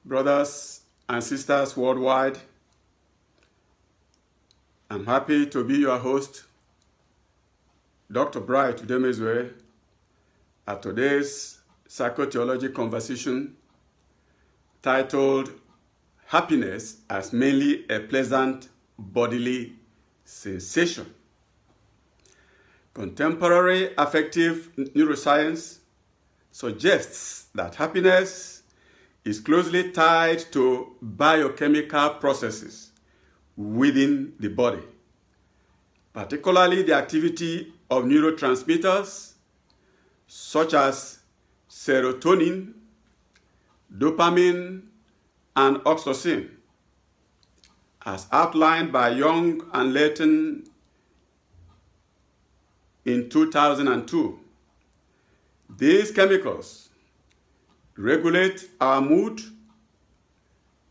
Brothers and sisters worldwide, I'm happy to be your host, Dr. Bright Udemezue, at today's psychotheology conversation titled Happiness as Mainly a Pleasant Bodily Sensation. Contemporary affective neuroscience suggests that happiness is closely tied to biochemical processes within the body, particularly the activity of neurotransmitters such as serotonin, dopamine, and oxytocin, as outlined by Young and Layton in 2002. These chemicals regulate our mood,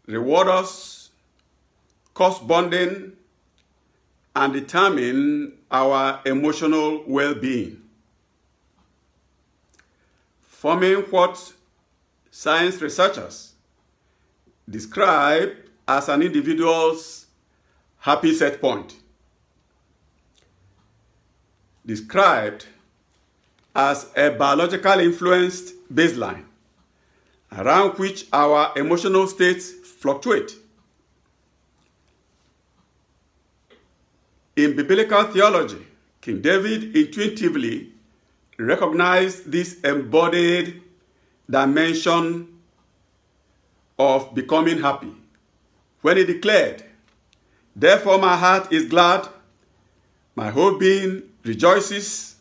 reward us, cause bonding, and determine our emotional well-being, forming what science researchers describe as an individual's happy set point, described as a biological influenced baseline around which our emotional states fluctuate. In biblical theology, King David intuitively recognized this embodied dimension of becoming happy when he declared, "Therefore my heart is glad, my whole being rejoices,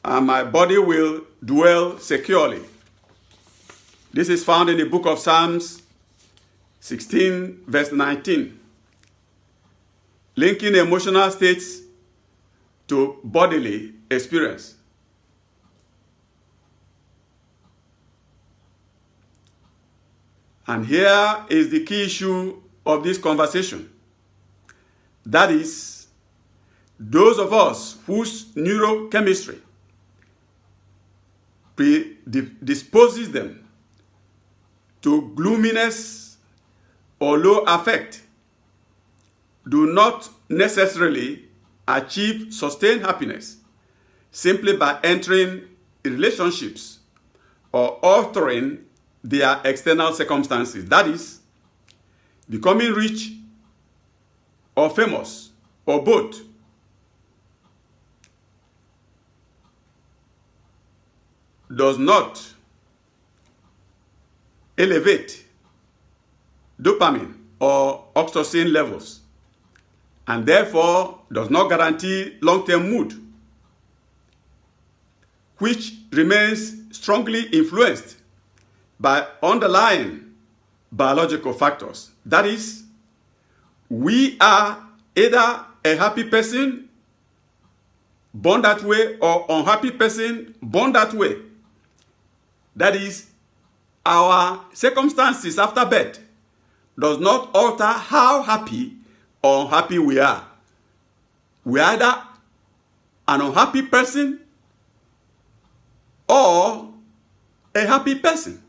and my body will dwell securely." This is found in the book of Psalms 16, verse 19. Linking emotional states to bodily experience. And here is the key issue of this conversation. That is, those of us whose neurochemistry predisposes them to gloominess or low affect do not necessarily achieve sustained happiness simply by entering relationships or altering their external circumstances. That is, becoming rich or famous or both. Does not elevate dopamine or oxytocin levels, and therefore does not guarantee long-term mood, which remains strongly influenced by underlying biological factors. That is, we are either a happy person born that way or unhappy person born that way. That is, our circumstances after birth does not alter how happy or unhappy we are. We are either an unhappy person or a happy person.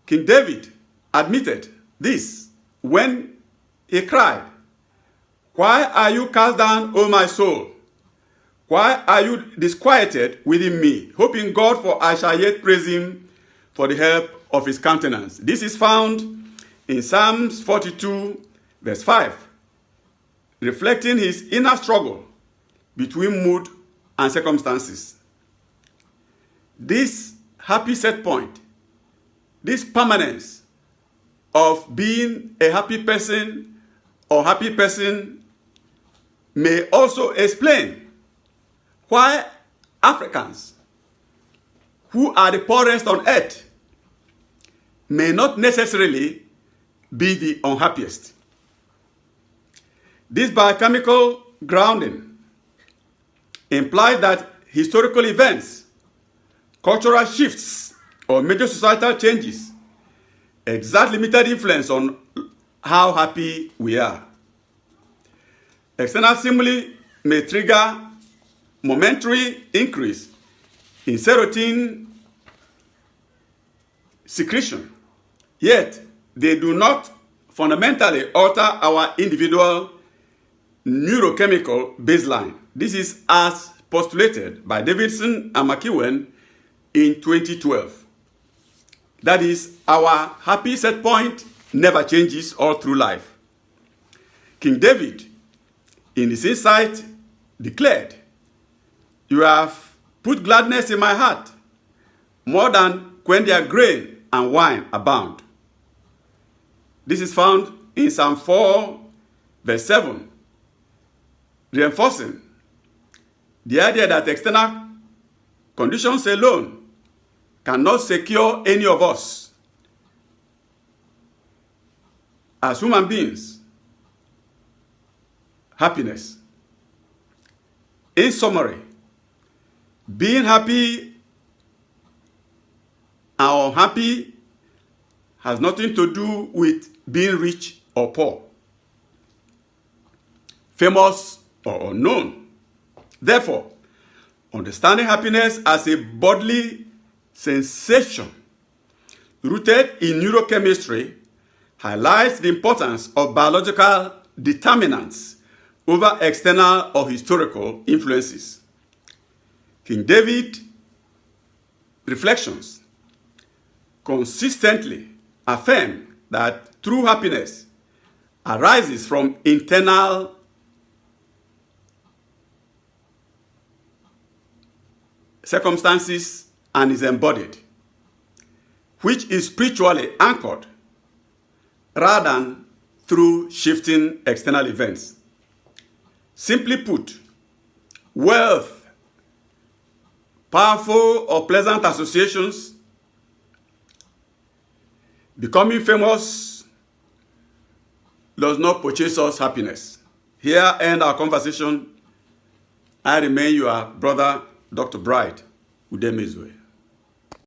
King David admitted this when he cried, "Why are you cast down, O my soul? Why are you disquieted within me? Hoping God, for I shall yet praise him for the help of his countenance." This is found in Psalms 42, verse 5, reflecting his inner struggle between mood and circumstances. This happy set point, this permanence of being a happy person or happy person, may also explain why Africans, who are the poorest on earth, may not necessarily be the unhappiest. This biochemical grounding implies that historical events, cultural shifts, or major societal changes exert limited influence on how happy we are. External stimuli may trigger momentary increase in serotonin secretion, yet they do not fundamentally alter our individual neurochemical baseline. This is as postulated by Davidson and McEwen in 2012. That is, our happy set point never changes all through life. King David, in his insight, declared, "You have put gladness in my heart, more than when their grain and wine abound." This is found in Psalm 4, verse 7, reinforcing the idea that external conditions alone cannot secure any of us as human beings happiness. In summary, being happy and unhappy has nothing to do with being rich or poor, famous or unknown. Therefore, understanding happiness as a bodily sensation rooted in neurochemistry highlights the importance of biological determinants over external or historical influences. King David reflections consistently affirm that true happiness arises from internal circumstances and is embodied, which is spiritually anchored rather than through shifting external events. Simply put, wealth, powerful or pleasant associations, becoming famous does not purchase us happiness. Here end our conversation. I remain your brother, Dr. Bright Udemezue.